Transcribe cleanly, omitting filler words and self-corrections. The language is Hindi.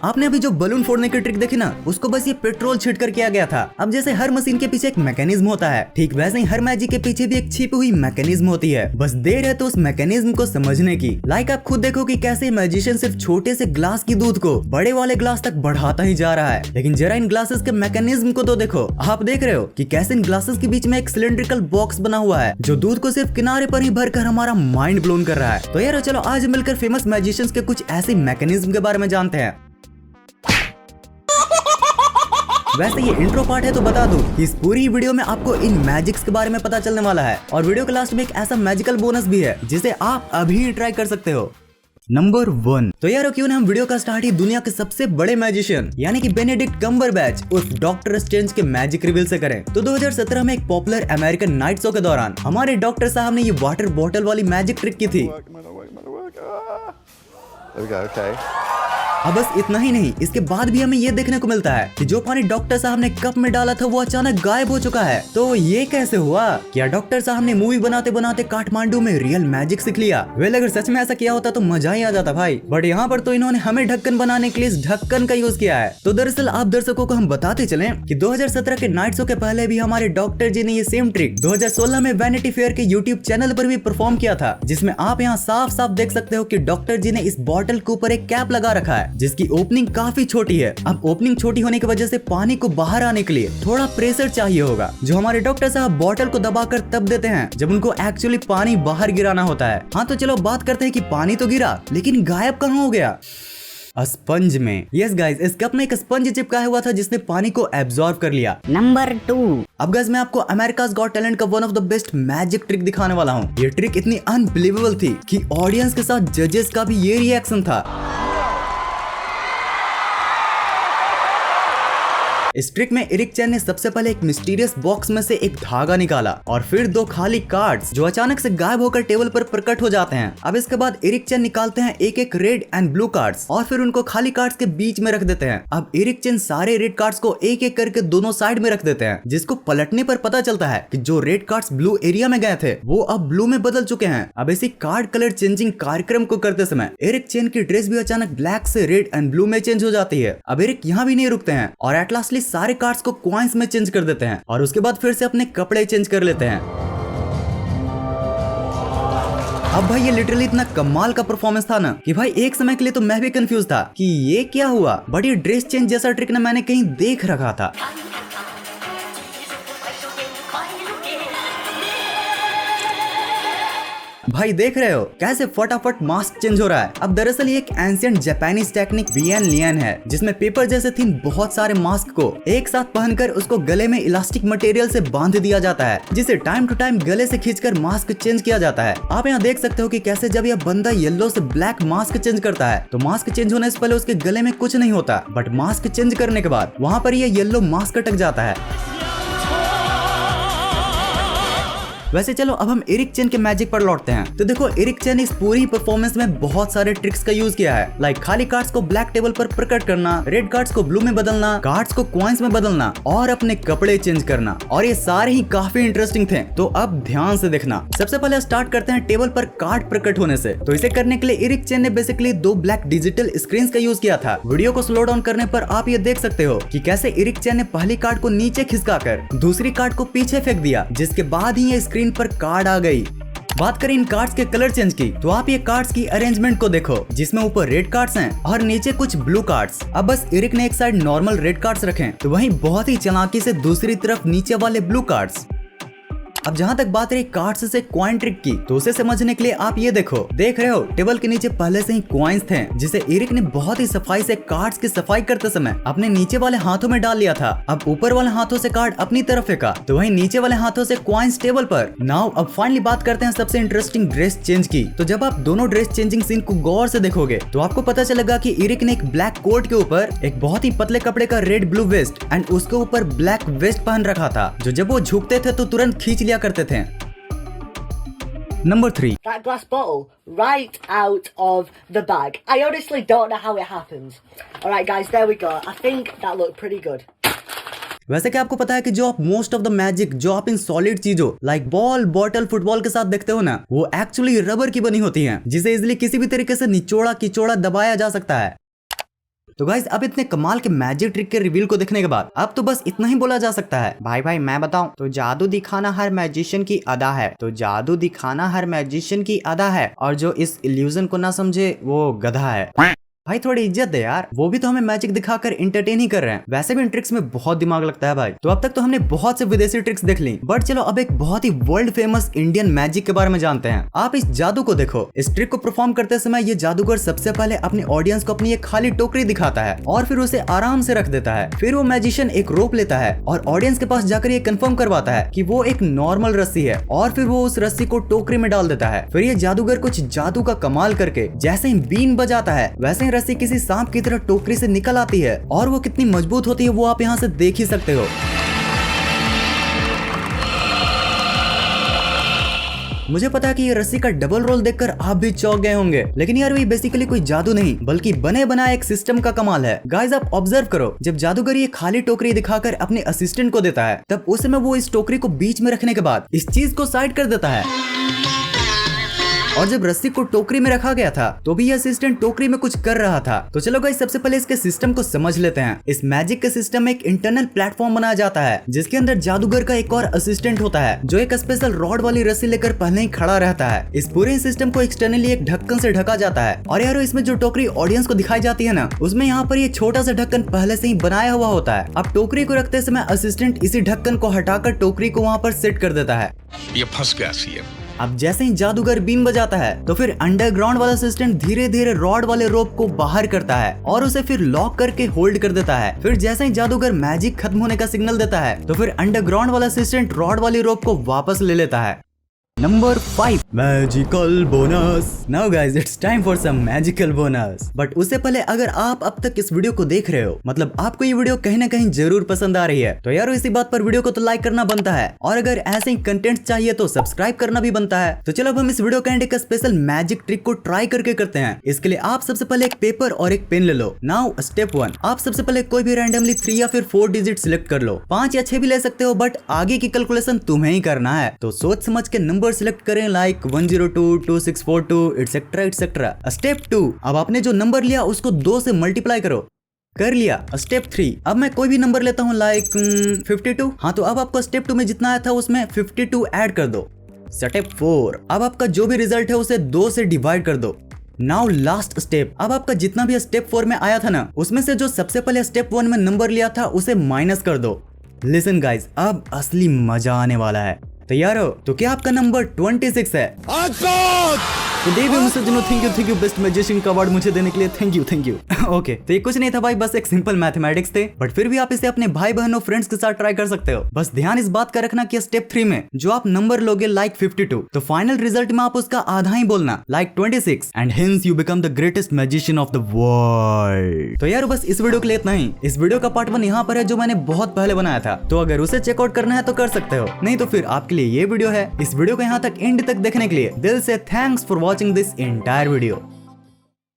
आपने अभी जो बलून फोड़ने की ट्रिक देखी ना, उसको बस ये पेट्रोल छिड़क कर किया गया था। अब जैसे हर मशीन के पीछे एक मैकेनिज्म होता है, ठीक वैसे ही हर मैजिक के पीछे भी एक छिपी हुई मैकेनिज्म होती है। बस देर है तो उस मैकेनिज्म को समझने की। लाइक आप खुद देखो कि कैसे मैजिशियन सिर्फ छोटे से ग्लास की दूध को बड़े वाले ग्लास तक बढ़ाता ही जा रहा है, लेकिन जरा इन ग्लासेस के मैकेनिज्म को तो देखो। आप देख रहे हो कि कैसे इन ग्लासेस के बीच में एक सिलेंड्रिकल बॉक्स बना हुआ है जो दूध को सिर्फ किनारे पर ही भरकर हमारा माइंड ब्लोन कर रहा है। तो यार चलो आज मिलकर फेमस मैजिशियंस के कुछ ऐसे मैकेनिज्म के बारे में जानते हैं। वैसे ये इंट्रो पार्ट है तो बता दूं कि इस पूरी वीडियो में आपको इन मैजिक्स के बारे में पता चलने वाला है, और वीडियो के लास्ट में एक ऐसा मैजिकल बोनस भी है जिसे आप अभी ट्राई कर सकते हो। नंबर 1। तो यार क्यों ना हम वीडियो का स्टार्ट ही दुनिया के सबसे बड़े मैजिशियन यानी कि बेनेडिक्ट कम्बरबैच उर्फ डॉक्टर स्ट्रेंज के मैजिक रिवील से करें। तो 2017 में एक पॉपुलर अमेरिकन नाइट शो के दौरान हमारे डॉक्टर साहब ने ये वाटर बॉटल वाली मैजिक ट्रिक की थी। अब बस इतना ही नहीं, इसके बाद भी हमें ये देखने को मिलता है कि जो पानी डॉक्टर साहब ने कप में डाला था वो अचानक गायब हो चुका है। तो ये कैसे हुआ? क्या डॉक्टर साहब ने मूवी बनाते बनाते काठमांडू में रियल मैजिक सीख लिया? वेल अगर सच में ऐसा किया होता तो मजा ही आ जाता भाई। बट यहाँ पर तो इन्होंने हमें ढक्कन बनाने के लिए इस ढक्कन का यूज किया है। तो दरअसल आप दर्शकों को हम बताते चले कि 2017 के नाइट शो के पहले भी हमारे डॉक्टर जी ने ये सेम ट्रिक 2016 में वैनिटी फेयर के यूट्यूब चैनल पर भी परफॉर्म किया था, जिसमें आप यहाँ साफ साफ देख सकते हो कि डॉक्टर जी ने इस बॉटल के ऊपर एक कैप लगा रखा है जिसकी ओपनिंग काफी छोटी है। अब ओपनिंग छोटी होने की वजह से पानी को बाहर आने के लिए थोड़ा प्रेशर चाहिए होगा, जो हमारे डॉक्टर साहब बॉटल को दबाकर तब देते हैं जब उनको एक्चुअली पानी बाहर गिराना होता है। हाँ तो चलो बात करते हैं कि पानी तो गिरा लेकिन गायब कहाँ हो गया? स्पंज में। यस गाइस, इस कप में एक स्पंज चिपकाया हुआ था जिसने पानी को एब्जॉर्ब कर लिया। नंबर 2। अब गाइस मैं आपको अमेरिकाज गॉट टैलेंट का one of the best magic trick दिखाने वाला हूँ। ये ट्रिक इतनी अनबिलीवेबल थी कि ऑडियंस के साथ जजेस का भी ये रिएक्शन था। इस ट्रिक में एरिक चैन ने सबसे पहले एक मिस्टीरियस बॉक्स में से एक धागा निकाला और फिर 2 खाली कार्ड्स जो अचानक से गायब होकर टेबल पर प्रकट हो जाते हैं। अब इसके बाद एरिक चैन निकालते हैं एक एक रेड एंड ब्लू कार्ड्स और फिर उनको खाली कार्ड्स के बीच में रख देते हैं। अब एरिक चैन सारे रेड कार्ड्स को एक एक करके दोनों साइड में रख देते हैं, जिसको पलटने पर पता चलता है कि जो रेड कार्ड्स ब्लू एरिया में गए थे वो अब ब्लू में बदल चुके हैं। अब इसी कार्ड कलर चेंजिंग कार्यक्रम को करते समय एरिक चैन की ड्रेस भी अचानक ब्लैक से रेड एंड ब्लू में चेंज हो जाती है। अब एरिक यहाँ भी नहीं रुकते हैं और एट लास्टली सारे कार्ड्स को कॉइंस में चेंज कर देते हैं और उसके बाद फिर से अपने कपड़े चेंज कर लेते हैं। अब भाई ये लिटरली इतना कमाल का परफॉर्मेंस था ना कि भाई एक समय के लिए तो मैं भी कंफ्यूज था कि ये क्या हुआ, बट ये ड्रेस चेंज जैसा ट्रिक ना मैंने कहीं देख रखा था। भाई देख रहे हो कैसे फटाफट मास्क चेंज हो रहा है। अब दरअसल ये एक एंशिएंट जापानीज टेक्निक वियन लियन है जिसमें पेपर जैसे थिन बहुत सारे मास्क को एक साथ पहनकर उसको गले में इलास्टिक मटेरियल से बांध दिया जाता है, जिसे टाइम टू टाइम गले से खींचकर मास्क चेंज किया जाता है। आप यहाँ देख सकते हो कि कैसे जब यह बंदा येलो से ब्लैक मास्क चेंज करता है तो मास्क चेंज होने से पहले उसके गले में कुछ नहीं होता, बट मास्क चेंज करने के बाद वहाँ पर यह येलो मास्क अटक जाता है। वैसे चलो अब हम एरिक चैन के मैजिक पर लौटते हैं। तो देखो एरिक चैन इस पूरी परफॉर्मेंस में बहुत सारे ट्रिक्स का यूज किया है, लाइक खाली कार्ड्स को ब्लैक टेबल पर प्रकट करना, रेड कार्ड्स को ब्लू में बदलना, कार्ड्स को कॉइंस में बदलना और अपने कपड़े चेंज करना, और ये सारे ही काफी इंटरेस्टिंग थे। तो अब ध्यान से देखना। सबसे पहले स्टार्ट करते हैं टेबल पर कार्ड प्रकट होने से। तो इसे करने के लिए एरिक चैन ने बेसिकली 2 ब्लैक डिजिटल स्क्रीन का यूज किया था। वीडियो को स्लो डाउन करने पर आप ये देख सकते हो कि कैसे एरिक चैन ने पहली कार्ड को नीचे खिसकाकर दूसरी कार्ड को पीछे फेंक दिया, जिसके बाद ही ये स्क्रीन पर कार्ड आ गई। बात करें इन कार्ड्स के कलर चेंज की, तो आप ये कार्ड्स की अरेंजमेंट को देखो, जिसमें ऊपर रेड कार्ड्स हैं और नीचे कुछ ब्लू कार्ड्स। अब बस एरिक ने एक साइड नॉर्मल रेड कार्ड्स रखे तो वहीं बहुत ही चालाकी से दूसरी तरफ नीचे वाले ब्लू कार्ड्स। अब जहाँ तक बात रही कार्ड्स से कॉइन ट्रिक की, तो उसे समझने के लिए आप ये देखो, देख रहे हो टेबल के नीचे पहले से ही कॉइन्स थे, जिसे एरिक ने बहुत ही सफाई से कार्ड्स की सफाई करते समय अपने नीचे वाले हाथों में डाल लिया था। अब ऊपर वाले हाथों से कार्ड अपनी तरफ फेंका तो वहीं नीचे वाले हाथों से कॉइन्स टेबल पर। नाउ अब फाइनली बात करते हैं सबसे इंटरेस्टिंग ड्रेस चेंज की। तो जब आप दोनों ड्रेस चेंजिंग सीन को गौर से देखोगे तो आपको पता चलेगा कि एरिक ने एक ब्लैक कोट के ऊपर एक बहुत ही पतले कपड़े का रेड ब्लू वेस्ट एंड उसके ऊपर ब्लैक वेस्ट पहन रखा था, जो जब वो झुकते थे तो तुरंत खींच लिया करते थे। Number 3. That glass bottle right out of the bag. I honestly don't know how it happens. Alright guys, there we go. I think that looked pretty good. वैसे क्या आपको पता है कि जो आप मोस्ट ऑफ द मैजिक जो आप इन सॉलिड चीजों लाइक बॉल, बॉटल, फुटबॉल के साथ देखते हो ना, वो एक्चुअली रबर की बनी होती हैं, जिसे इजिली किसी भी तरीके से निचोड़ा किचोड़ा दबाया जा सकता है। तो गाइस अब इतने कमाल के मैजिक ट्रिक के रिवील को देखने के बाद अब तो बस इतना ही बोला जा सकता है, भाई मैं बताऊं तो जादू दिखाना हर मैजिशियन की अदा है, तो जादू दिखाना हर मैजिशियन की अदा है, और जो इस इल्यूजन को ना समझे वो गधा है। भाई थोड़ी इज्जत दे यार, वो भी तो हमें मैजिक दिखाकर इंटरटेन ही कर रहे हैं, वैसे भी इन ट्रिक्स में बहुत दिमाग लगता है भाई। तो अब तक तो हमने बहुत से विदेशी ट्रिक्स देख ली, बट चलो अब एक बहुत ही वर्ल्ड फेमस इंडियन मैजिक के बारे में जानते हैं। आप इस जादू को देखो, इस ट्रिक को परफॉर्म करते समय ये जादूगर सबसे पहले अपनी ऑडियंस को अपनी एक खाली टोकरी दिखाता है और फिर उसे आराम से रख देता है। फिर वो मैजिशियन एक रोप लेता है और ऑडियंस के पास जाकर ये कंफर्म करवाता है कि वो एक नॉर्मल रस्सी है, और फिर वो उस रस्सी को टोकरी में डाल देता है। फिर ये जादूगर कुछ जादू का कमाल करके जैसे ही बीन बजाता है वैसे ही रस्सी किसी सांप की तरह टोकरी से निकल आती है, और वो कितनी मजबूत होती है वो आप यहाँ से देख ही सकते हो। मुझे पता है कि ये रस्सी का डबल रोल देखकर आप भी चौंक गए होंगे, लेकिन यार ये बेसिकली कोई जादू नहीं बल्कि बने बनाए एक सिस्टम का कमाल है। गाइस आप ऑब्जर्व करो, जब जादूगर ये खाली टोकरी दिखाकर अपने असिस्टेंट को देता है तब उस समय वो इस टोकरी को बीच में रखने के बाद इस चीज को साइड कर देता है, और जब रस्सी को टोकरी में रखा गया था तो भी ये असिस्टेंट टोकरी में कुछ कर रहा था। तो चलो गाइस सबसे पहले इसके सिस्टम को समझ लेते हैं। इस मैजिक के सिस्टम में एक इंटरनल प्लेटफॉर्म बनाया जाता है जिसके अंदर जादूगर का एक और असिस्टेंट होता है जो एक स्पेशल रॉड वाली रस्सी लेकर पहले ही खड़ा रहता है। इस पूरे सिस्टम को एक्सटर्नली एक ढक्कन से ढका जाता है, और यारो इसमें जो टोकरी ऑडियंस को दिखाई जाती है ना, उसमें यहाँ पर ये छोटा सा ढक्कन पहले से ही बनाया हुआ होता है। अब टोकरी को रखते समय असिस्टेंट इसी ढक्कन को हटाकर टोकरी को वहाँ पर सेट कर देता है। ये फंस गया सीएम। अब जैसे ही जादूगर बीन बजाता है तो फिर अंडरग्राउंड वाला असिस्टेंट धीरे धीरे रॉड वाले रोप को बाहर करता है और उसे फिर लॉक करके होल्ड कर देता है। फिर जैसे ही जादूगर मैजिक खत्म होने का सिग्नल देता है तो फिर अंडरग्राउंड वाला असिस्टेंट रॉड वाली रोप को वापस ले लेता है। Number 5 magical bonus. Now guys it's time for some magical bonus. But उससे पहले अगर आप अब तक इस वीडियो को देख रहे हो, मतलब आपको ये वीडियो कहीं ना कहीं जरूर पसंद आ रही है, तो यार इसी बात पर वीडियो को तो लाइक करना बनता है, और अगर ऐसे ही कंटेंट चाहिए तो सब्सक्राइब करना भी बनता है। तो चलो अब हम इस वीडियो का एंड एक स्पेशल मैजिक ट्रिक को ट्राई करके करते हैं। इसके लिए आप सबसे पहले एक पेपर और एक पेन ले लो। नाउ स्टेप 1, आप सबसे पहले कोई भी रैंडमली 3 या फिर 4 डिजिट सिलेक्ट कर लो। 5 या 6 भी ले सकते हो, बट आगे की कैलकुलेशन तुम्हें ही करना है। तो सोच समझ के नंबर सिलेक्ट करें, लाइक 102, 2642 एटसेट्रा एटसेट्रा। स्टेप 2, अब आपने जो नंबर लिया उसको 2 से मल्टीप्लाई करो। कर लिया। स्टेप 3, अब मैं कोई भी नंबर लेता हूँ लाइक 52। हाँ तो अब आपको स्टेप 2 में जितना आया था उसमें 52 ऐड कर दो। स्टेप 4, अब आपका जो भी रिजल्ट है उसे 2 से डिवाइड कर दो। नाउ लास्ट स्टेप, अब आपका जितना भी स्टेप 4 में आया था ना, उसमें से जो सबसे पहले स्टेप 1 में नंबर लिया था उसे माइनस कर दो। लिसन गाइस, अब असली मजा आने वाला है। तैयार हो? तो क्या आपका नंबर 26 है? तो देवी मुझे थैंक यू बेस्ट मैजिशियन का अवार्ड मुझे देने के लिए थैंक यू। ओके तो ये कुछ नहीं था भाई, बस एक सिंपल मैथमेटिक्स थे, बट फिर भी आप इसे अपने भाई बहनों फ्रेंड्स के साथ ट्राई कर सकते हो। बस ध्यान इस बात का रखना कि स्टेप 3 में जो आप नंबर लोगे लाइक 52, तो फाइनल रिजल्ट में आप उसका आधा ही बोलना like 26, and hence you become the greatest magician of the world. तो यार बस इस वीडियो के लिए इतना ही। इस वीडियो का पार्ट 1 यहाँ पर है जो मैंने बहुत पहले बनाया था, तो अगर उसे चेकआउट करना है तो कर सकते हो, नहीं तो फिर आपके लिए ये वीडियो है। इस वीडियो को यहाँ तक एंड तक देखने के लिए दिल से thanks for watching this entire video.